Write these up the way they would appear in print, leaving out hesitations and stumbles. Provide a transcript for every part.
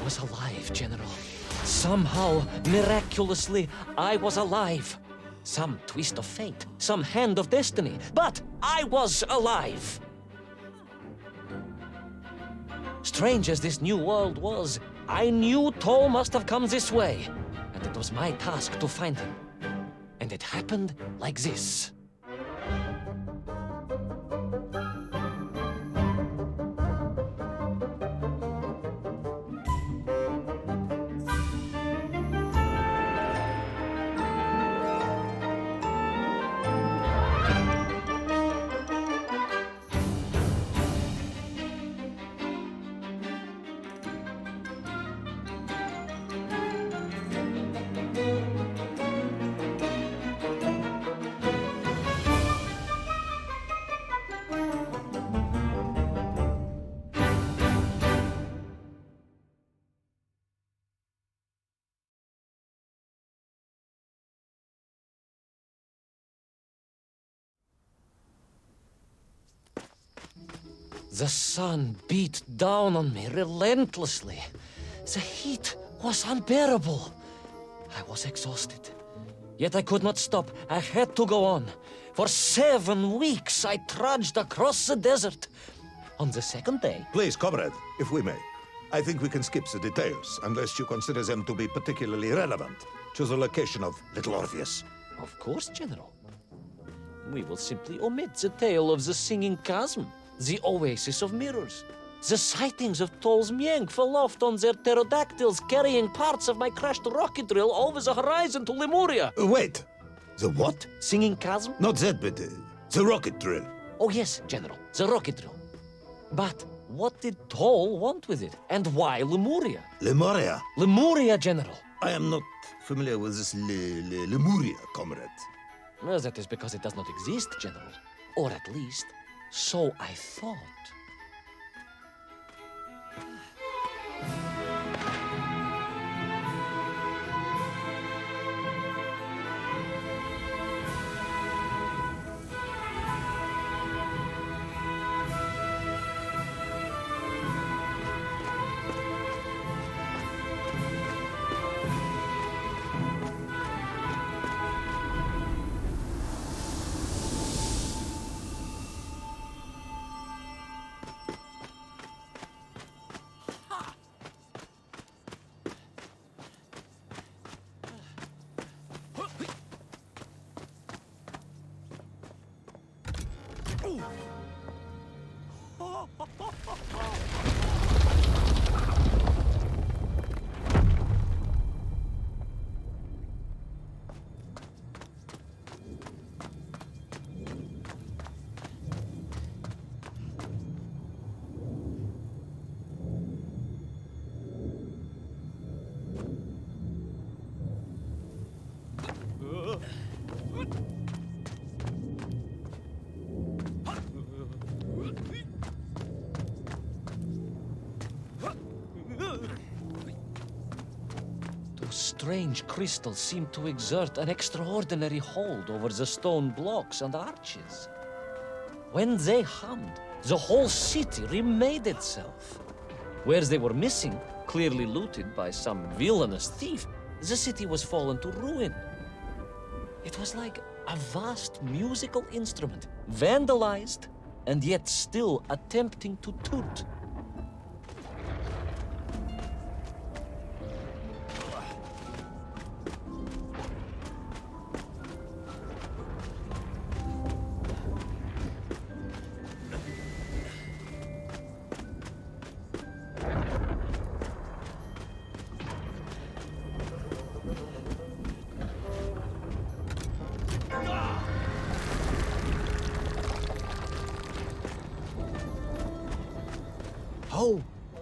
was alive, General. Somehow, miraculously, I was alive. Some twist of fate, some hand of destiny, but I was alive. Strange as this new world was, I knew Toll must have come this way, and it was my task to find him. And it happened like this. The sun beat down on me relentlessly. The heat was unbearable. I was exhausted. Yet I could not stop. I had to go on. For 7 weeks I trudged across the desert. On the second day... Please, comrade, if we may. I think we can skip the details, unless you consider them to be particularly relevant to the location of Little Orpheus. Of course, General. We will simply omit the tale of the singing chasm, the oasis of mirrors, the sightings of Toll's Mienk aloft on their pterodactyls carrying parts of my crashed rocket drill over the horizon to Lemuria. Wait, the what? Singing chasm? Not that, but the rocket drill. Oh yes, General, the rocket drill. But what did Toll want with it? And why Lemuria? Lemuria? Lemuria, General. I am not familiar with this Lemuria, comrade. Well, that is because it does not exist, General. Or at least, so I thought. Strange crystals seemed to exert an extraordinary hold over the stone blocks and arches. When they hummed, the whole city remade itself. Where they were missing, clearly looted by some villainous thief, the city was fallen to ruin. It was like a vast musical instrument, vandalized, and yet still attempting to toot. How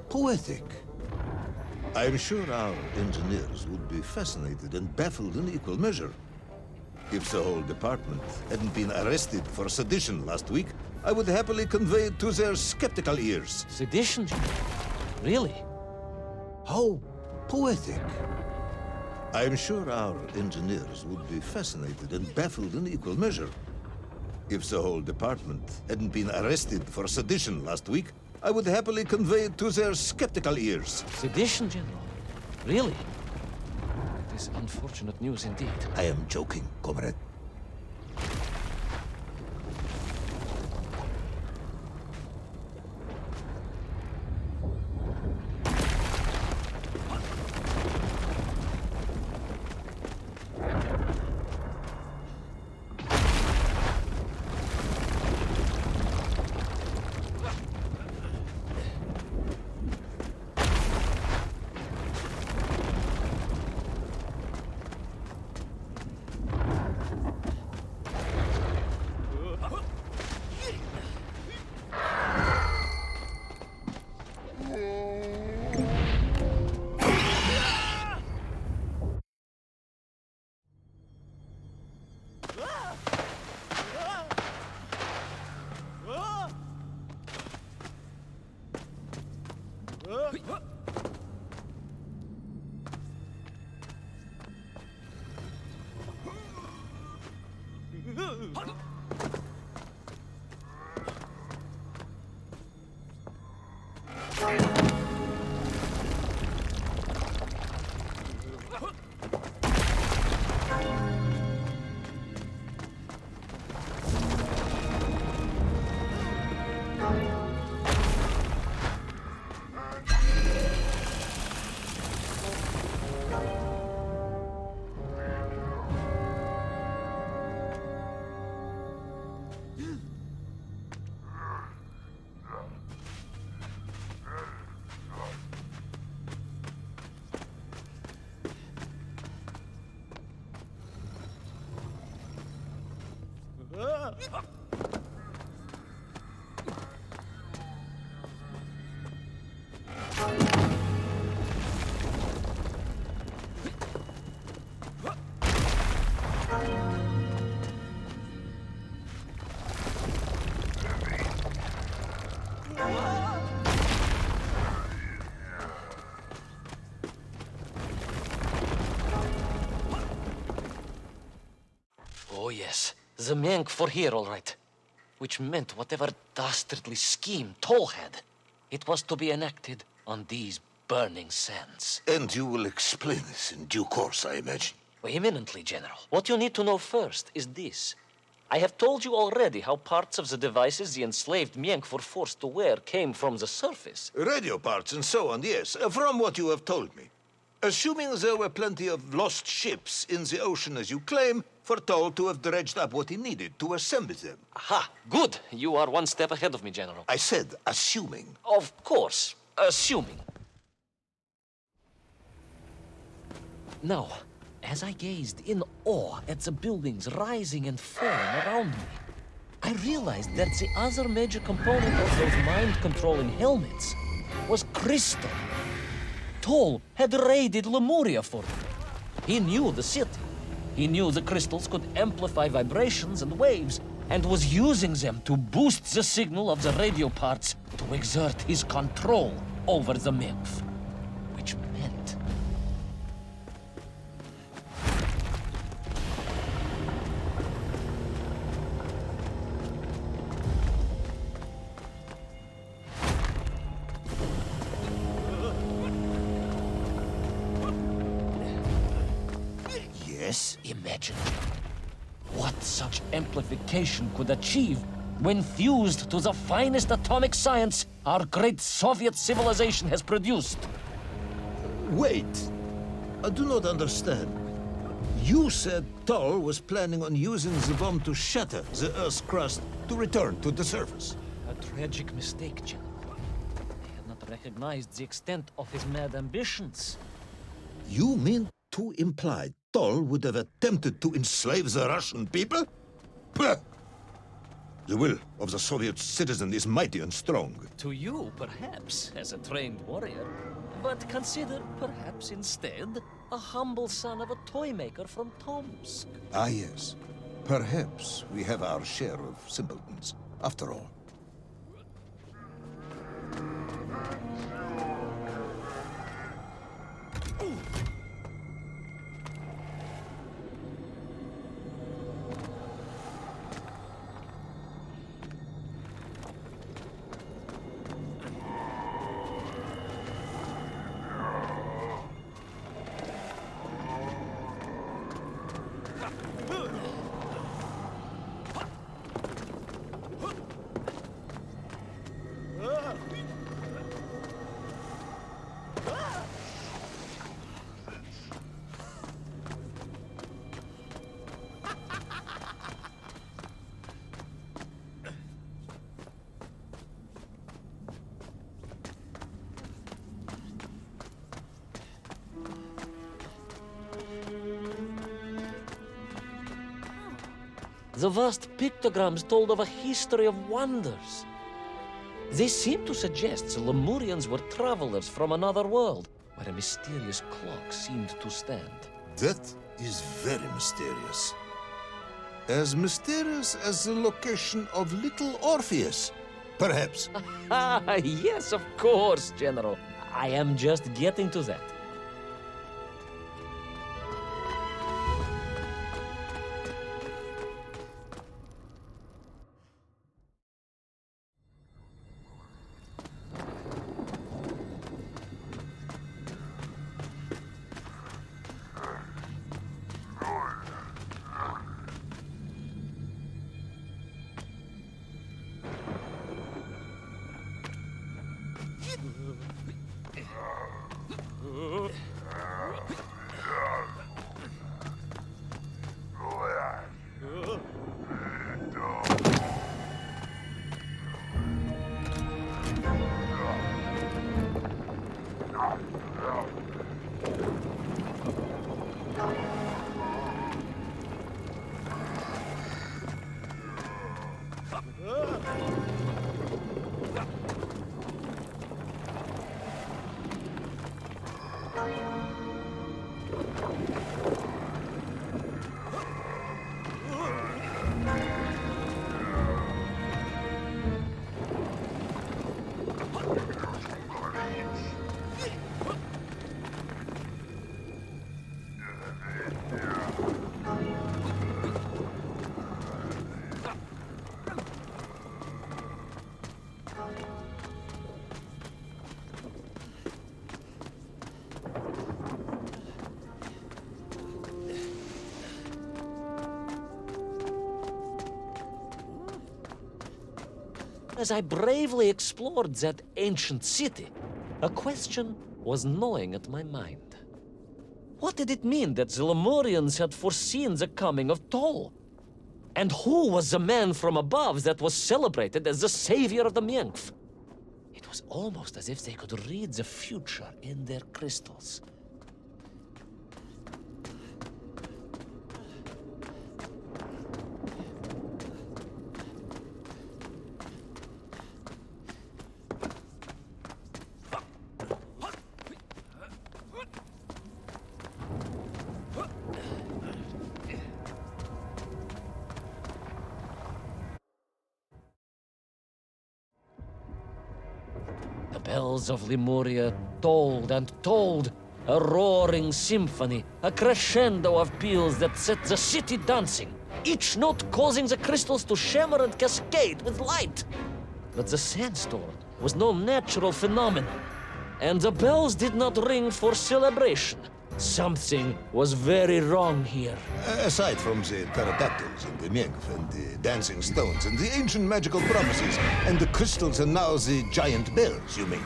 poetic. I'm sure our engineers would be fascinated and baffled in equal measure. If the whole department hadn't been arrested for sedition last week, I would happily convey it to their skeptical ears. Sedition? Really? How poetic. I'm sure our engineers would be fascinated and baffled in equal measure. If the whole department hadn't been arrested for sedition last week, I would happily convey it to their skeptical ears. Sedition, General? Really? It is unfortunate news indeed. I am joking, comrade. Oh, yes. The Menk were here, all right. Which meant whatever dastardly scheme Toll had, it was to be enacted on these burning sands. And you will explain this in due course, I imagine. Imminently, General. What you need to know first is this. I have told you already how parts of the devices the enslaved Menk were forced to wear came from the surface. Radio parts and so on, yes, from what you have told me. Assuming there were plenty of lost ships in the ocean as you claim, for Toll to have dredged up what he needed to assemble them. Aha, good. You are one step ahead of me, General. I said assuming. Of course, assuming. Now, as I gazed in awe at the buildings rising and falling around me, I realized that the other major component of those mind-controlling helmets was crystal. Toll had raided Lemuria for them. He knew the city. He knew the crystals could amplify vibrations and waves, and was using them to boost the signal of the radio parts to exert his control over the Menk. Which meant... Yes? Imagine what such amplification could achieve when fused to the finest atomic science our great Soviet civilization has produced. Wait. I do not understand. You said Toll was planning on using the bomb to shatter the Earth's crust to return to the surface. A tragic mistake, General. I had not recognized the extent of his mad ambitions. You mean to imply Toll would have attempted to enslave the Russian people? Pah! The will of the Soviet citizen is mighty and strong. To you, perhaps, as a trained warrior. But consider, perhaps instead, a humble son of a toy maker from Tomsk. Ah, yes. Perhaps we have our share of simpletons, after all. The vast pictograms told of a history of wonders. They seem to suggest the Lemurians were travelers from another world, where a mysterious clock seemed to stand. That is very mysterious. As mysterious as the location of little Orpheus, perhaps. Ah, yes, of course, General. I am just getting to that. As I bravely explored that ancient city, a question was gnawing at my mind. What did it mean that the Lemurians had foreseen the coming of Tol? And who was the man from above that was celebrated as the savior of the Myenkf? It was almost as if they could read the future in their crystals. The bells of Lemuria tolled and tolled, a roaring symphony, a crescendo of peals that set the city dancing, each note causing the crystals to shimmer and cascade with light. But the sandstorm was no natural phenomenon, and the bells did not ring for celebration. Something was very wrong here. Aside from the pterodactyls and the Myenkf and the dancing stones and the ancient magical promises and the crystals and now the giant bells, you mean?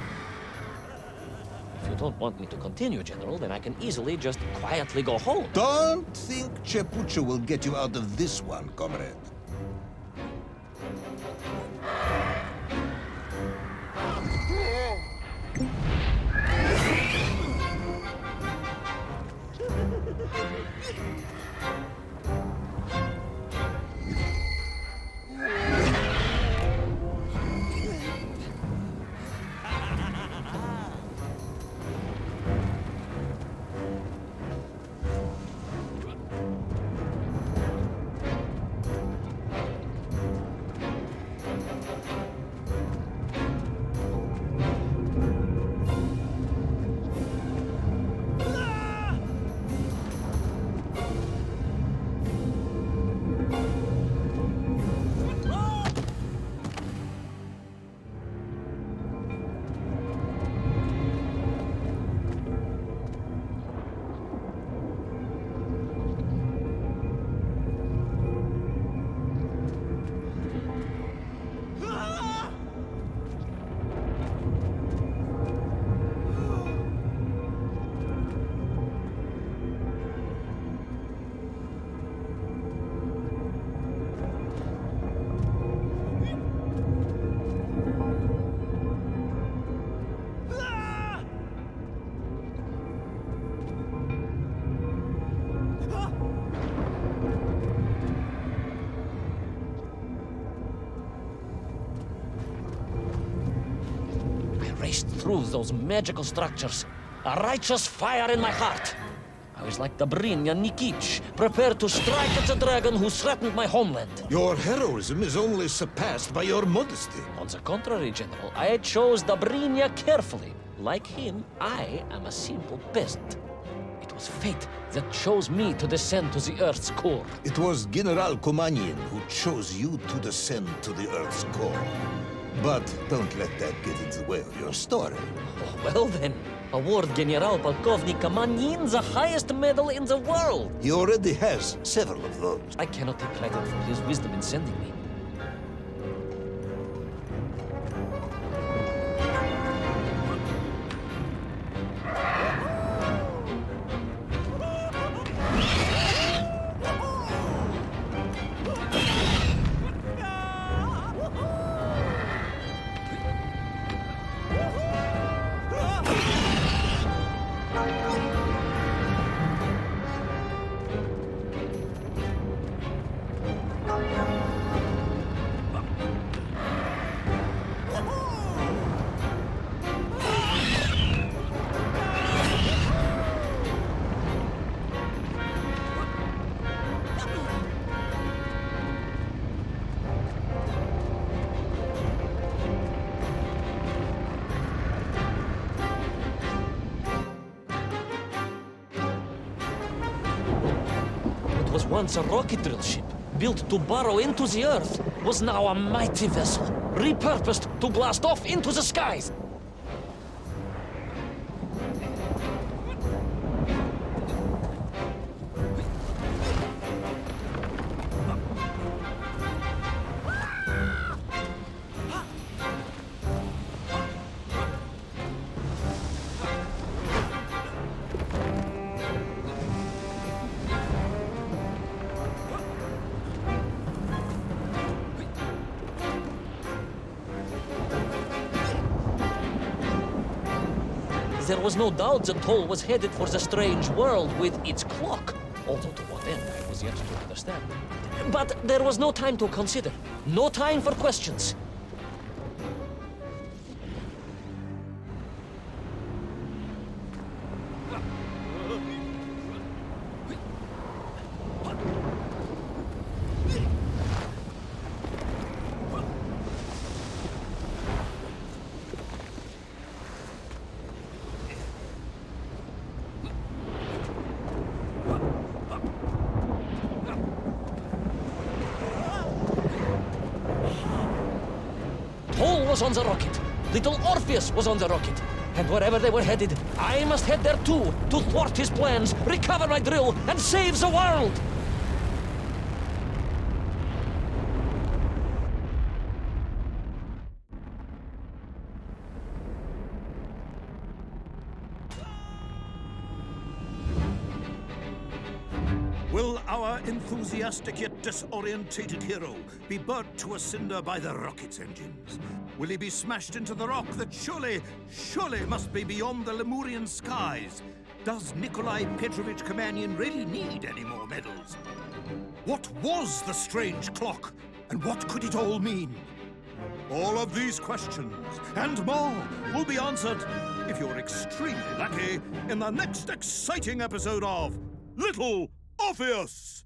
If you don't want me to continue, General, then I can easily just quietly go home. Don't think Chepucha will get you out of this one, comrade. pierced through those magical structures, a righteous fire in my heart. I was like Dobrynya Nikitsch, prepared to strike at the dragon who threatened my homeland. Your heroism is only surpassed by your modesty. On the contrary, General, I chose Dobrynya carefully. Like him, I am a simple peasant. It was fate that chose me to descend to the Earth's core. It was General Komanin who chose you to descend to the Earth's core. But don't let that get in the way of your story. Oh, well then, award General Polkovnik Komanin the highest medal in the world. He already has several of those. I cannot take credit for his wisdom in sending me. Was once a rocket drill ship, built to burrow into the Earth, was now a mighty vessel, repurposed to blast off into the skies. There was no doubt that Toll was headed for the strange world with its clock, although to what end I was yet to understand. But there was no time to consider, no time for questions. Toll was on the rocket. Little Orpheus was on the rocket. And wherever they were headed, I must head there too, to thwart his plans, recover my drill, and save the world! Will our enthusiastic yet disorientated hero be burnt to a cinder by the rocket's engines? Will he be smashed into the rock that surely must be beyond the Lemurian skies? Does Nikolai Petrovich Komanin really need any more medals? What was the strange clock, and what could it all mean? All of these questions, and more, will be answered, if you're extremely lucky, in the next exciting episode of Little Orpheus!